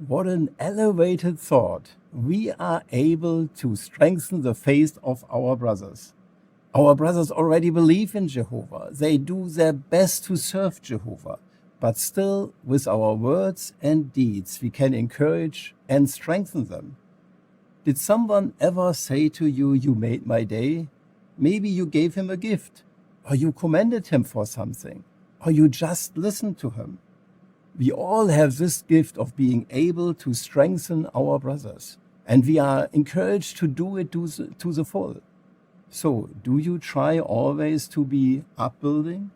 What an elevated thought. We are able to strengthen the faith of our brothers. Our brothers already believe in Jehovah. They do their best to serve Jehovah. But still, with our words and deeds, we can encourage and strengthen them. Did someone ever say to you, "You made my day"? Maybe you gave him a gift, or you commended him for something, or you just listened to him. We all have this gift of being able to strengthen our brothers, and we are encouraged to do it to the full. So, do you try always to be upbuilding?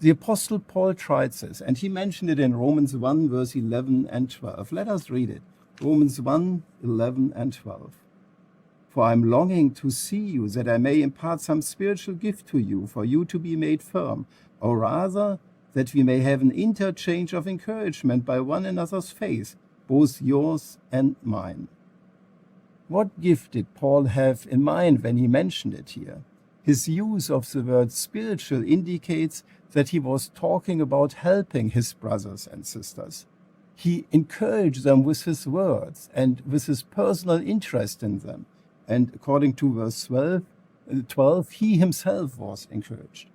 The Apostle Paul tried this, and he mentioned it in Romans 1, verse 11 and 12. Let us read it. Romans 1, 11 and 12. For I am longing to see you, that I may impart some spiritual gift to you, for you to be made firm, or rather, that we may have an interchange of encouragement by one another's faith, both yours and mine. What gift did Paul have in mind when he mentioned it here? His use of the word spiritual indicates that he was talking about helping his brothers and sisters. He encouraged them with his words and with his personal interest in them. And according to verse 12, he himself was encouraged.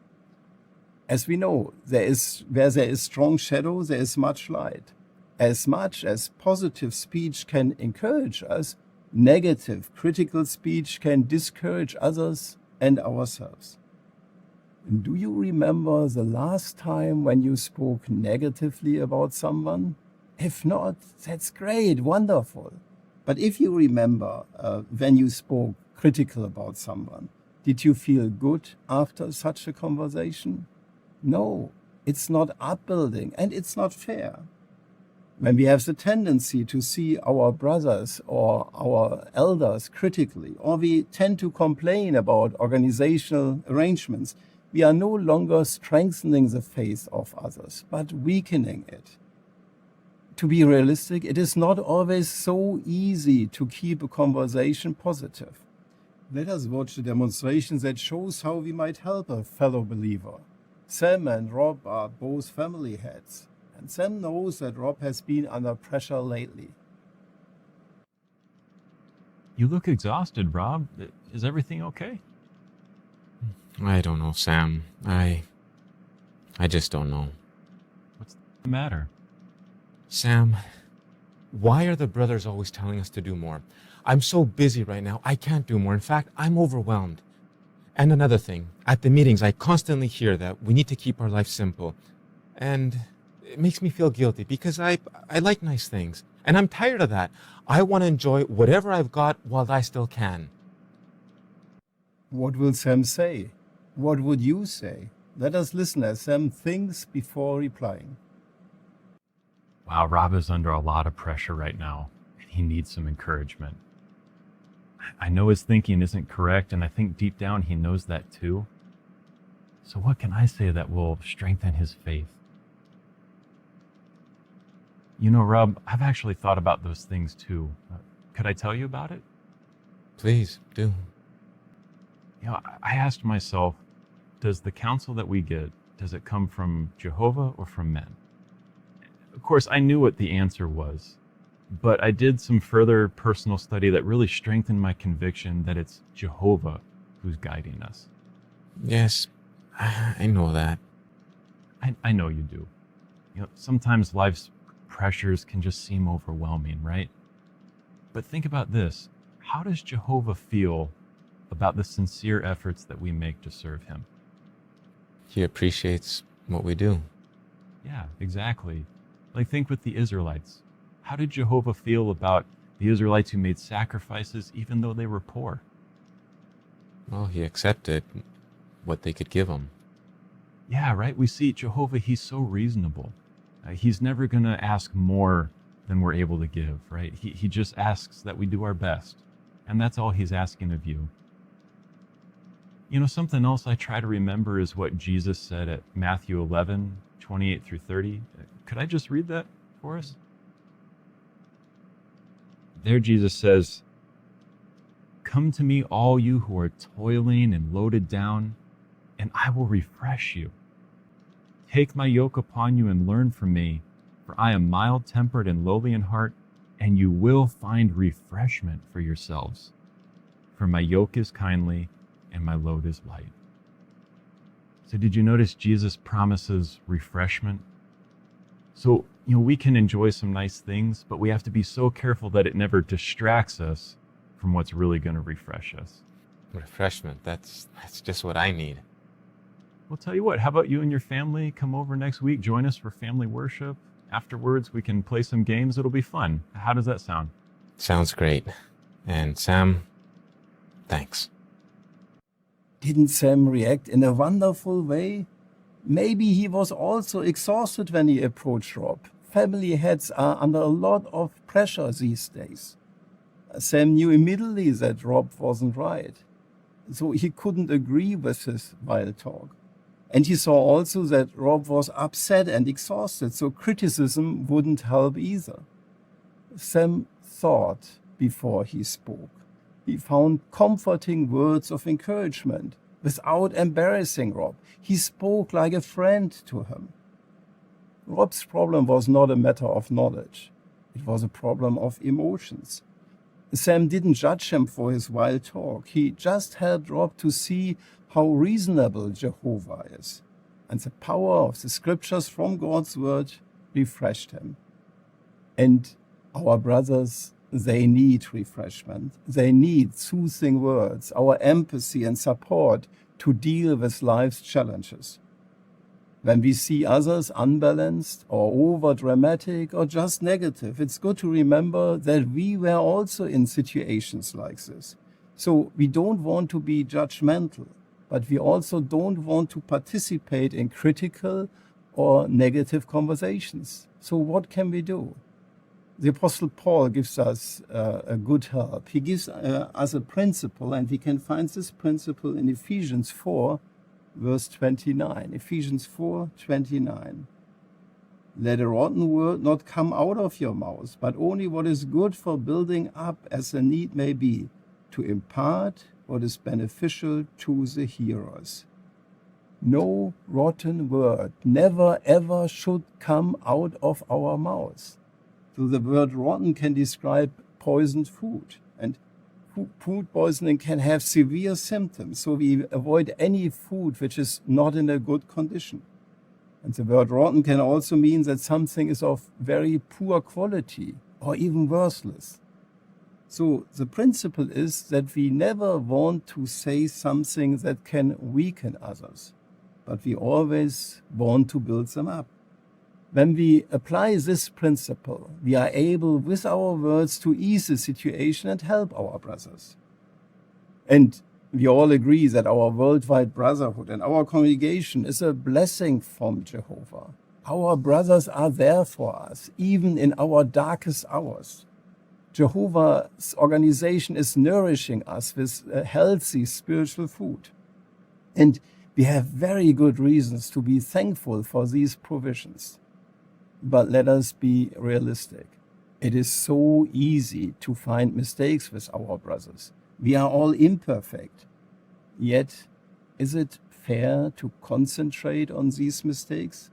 As we know, where there is strong shadow, there is much light. As much as positive speech can encourage us, negative, critical speech can discourage others and ourselves. Do you remember the last time when you spoke negatively about someone? If not, that's great, wonderful. But if you remember when you spoke critical about someone, did you feel good after such a conversation? No, it's not upbuilding and it's not fair. When we have the tendency to see our brothers or our elders critically, or we tend to complain about organizational arrangements, we are no longer strengthening the faith of others, but weakening it. To be realistic, it is not always so easy to keep a conversation positive. Let us watch a demonstration that shows how we might help a fellow believer. Sam and Rob are both family heads, and Sam knows that Rob has been under pressure lately. You look exhausted, Rob. Is everything okay? I don't know, Sam. I just don't know. What's the matter? Sam, why are the brothers always telling us to do more? I'm so busy right now, I can't do more. In fact, I'm overwhelmed. And another thing, at the meetings, I constantly hear that we need to keep our life simple. And it makes me feel guilty because I like nice things. And I'm tired of that. I want to enjoy whatever I've got while I still can. What will Sam say? What would you say? Let us listen as Sam thinks before replying. Wow, Rob is under a lot of pressure right now, and he needs some encouragement. I know his thinking isn't correct, and I think deep down he knows that too. So what can I say that will strengthen his faith? You know, Rob, I've actually thought about those things too. Could I tell you about it? Please, do. You know, I asked myself, does the counsel that we get, does it come from Jehovah or from men? Of course, I knew what the answer was, but I did some further personal study that really strengthened my conviction that it's Jehovah who's guiding us. Yes, I know that. I know you do. You know, sometimes life's pressures can just seem overwhelming, right? But think about this. How does Jehovah feel about the sincere efforts that we make to serve him? He appreciates what we do. Yeah, exactly. Like, think with the Israelites. How did Jehovah feel about the Israelites who made sacrifices even though they were poor? Well, he accepted what they could give him. Yeah, right? We see Jehovah, he's so reasonable. He's never going to ask more than we're able to give, right? He just asks that we do our best. And that's all he's asking of you. You know, something else I try to remember is what Jesus said at Matthew 11, 28 through 30. Could I just read that for us? There Jesus says, "Come to me, all you who are toiling and loaded down, and I will refresh you. Take my yoke upon you and learn from me, for I am mild-tempered and lowly in heart, and you will find refreshment for yourselves. For my yoke is kindly and my load is light. So did you notice Jesus promises refreshment? So, we can enjoy some nice things, but we have to be so careful that it never distracts us from what's really going to refresh us. Refreshment, that's just what I need. Well, tell you what, how about you and your family come over next week, join us for family worship. Afterwards, we can play some games. It'll be fun. How does that sound? Sounds great. And Sam, thanks. Didn't Sam react in a wonderful way? Maybe he was also exhausted when he approached Rob. Family heads are under a lot of pressure these days. Sam knew immediately that Rob wasn't right, so he couldn't agree with his wild talk. And he saw also that Rob was upset and exhausted, so criticism wouldn't help either. Sam thought before he spoke. He found comforting words of encouragement without embarrassing Rob. He spoke like a friend to him. Rob's problem was not a matter of knowledge. It was a problem of emotions. Sam didn't judge him for his wild talk. He just helped Rob to see how reasonable Jehovah is. And the power of the scriptures from God's word refreshed him. And our brothers, they need refreshment. They need soothing words, our empathy and support to deal with life's challenges. When we see others unbalanced or over-dramatic or just negative, it's good to remember that we were also in situations like this. So we don't want to be judgmental, but we also don't want to participate in critical or negative conversations. So what can we do? The Apostle Paul gives us a good help. He gives us a principle, and we can find this principle in Ephesians 4, verse 29. Ephesians 4:29. Let a rotten word not come out of your mouth, but only what is good for building up as the need may be, to impart what is beneficial to the hearers. No rotten word never ever should come out of our mouths. So the word rotten can describe poisoned food, and food poisoning can have severe symptoms. So we avoid any food which is not in a good condition. And the word rotten can also mean that something is of very poor quality or even worthless. So the principle is that we never want to say something that can weaken others, but we always want to build them up. When we apply this principle, we are able with our words to ease the situation and help our brothers. And we all agree that our worldwide brotherhood and our congregation is a blessing from Jehovah. Our brothers are there for us, even in our darkest hours. Jehovah's organization is nourishing us with healthy spiritual food. And we have very good reasons to be thankful for these provisions. But let us be realistic. It is so easy to find mistakes with our brothers. We are all imperfect. Yet, is it fair to concentrate on these mistakes?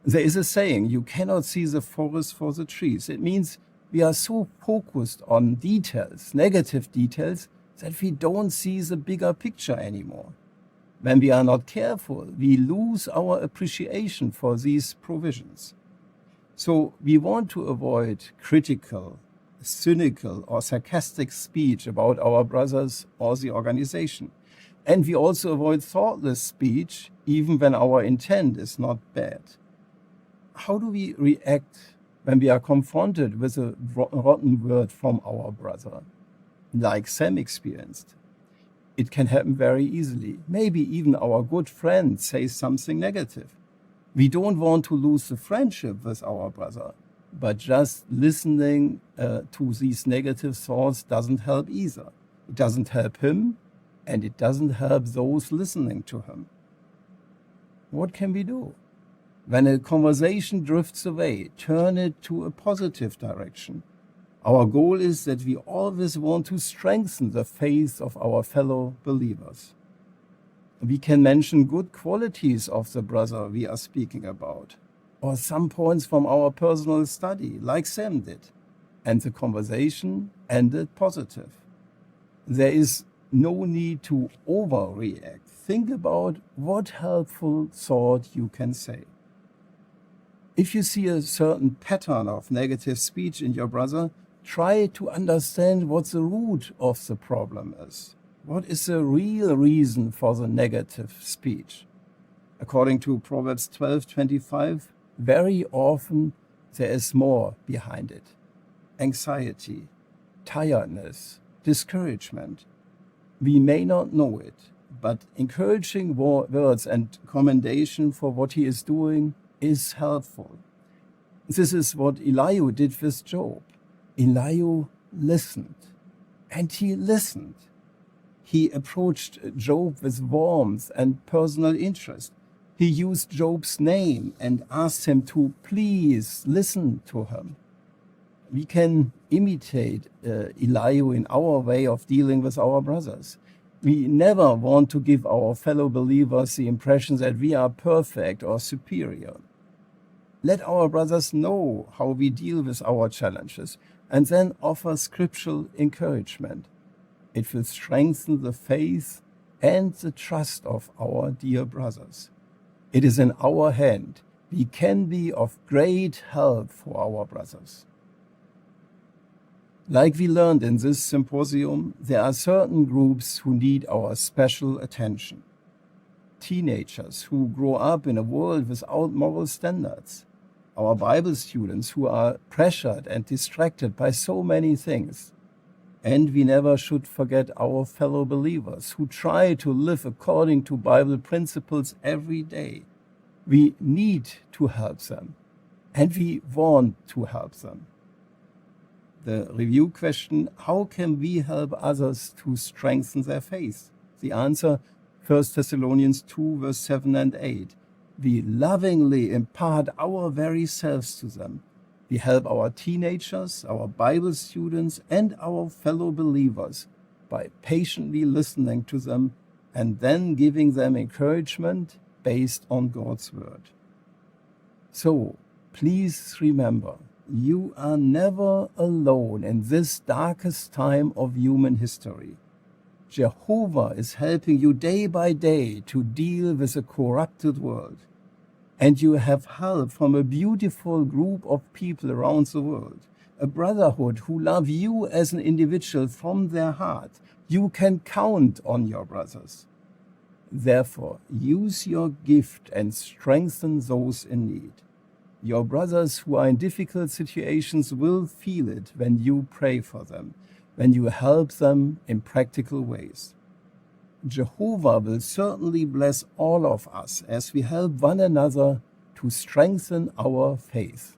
There is a saying, you cannot see the forest for the trees. It means we are so focused on details, negative details, that we don't see the bigger picture anymore. When we are not careful, we lose our appreciation for these provisions. So we want to avoid critical, cynical, or sarcastic speech about our brothers or the organization. And we also avoid thoughtless speech, even when our intent is not bad. How do we react when we are confronted with a rotten word from our brother, like Sam experienced? It can happen very easily. Maybe even our good friend says something negative. We don't want to lose the friendship with our brother, but just listening to these negative thoughts doesn't help either. It doesn't help him, and it doesn't help those listening to him. What can we do? When a conversation drifts away, turn it to a positive direction. Our goal is that we always want to strengthen the faith of our fellow believers. We can mention good qualities of the brother we are speaking about, or some points from our personal study, like Sam did. and the conversation ended positive. There is no need to overreact. Think about what helpful thought you can say. If you see a certain pattern of negative speech in your brother, try to understand what the root of the problem is. What is the real reason for the negative speech? According to Proverbs 12:25, very often there is more behind it. Anxiety, tiredness, discouragement. We may not know it, but encouraging words and commendation for what he is doing is helpful. This is what Elihu did with Job. Elihu listened, and he listened. He approached Job with warmth and personal interest. He used Job's name and asked him to please listen to him. We can imitate Elihu in our way of dealing with our brothers. We never want to give our fellow believers the impression that we are perfect or superior. Let our brothers know how we deal with our challenges and then offer scriptural encouragement. It will strengthen the faith and the trust of our dear brothers. It is in our hand. We can be of great help for our brothers. Like we learned in this symposium, there are certain groups who need our special attention. Teenagers who grow up in a world without moral standards. Our Bible students who are pressured and distracted by so many things. And we never should forget our fellow believers who try to live according to Bible principles every day. We need to help them, and we want to help them. The review question, how can we help others to strengthen their faith? The answer, 1 Thessalonians 2, verse 7 and 8. We lovingly impart our very selves to them. We help our teenagers, our Bible students, and our fellow believers by patiently listening to them and then giving them encouragement based on God's word. So, please remember, you are never alone in this darkest time of human history. Jehovah is helping you day by day to deal with a corrupted world. And you have help from a beautiful group of people around the world, a brotherhood who love you as an individual from their heart. You can count on your brothers. Therefore, use your gift and strengthen those in need. Your brothers who are in difficult situations will feel it when you pray for them, when you help them in practical ways. Jehovah will certainly bless all of us as we help one another to strengthen our faith.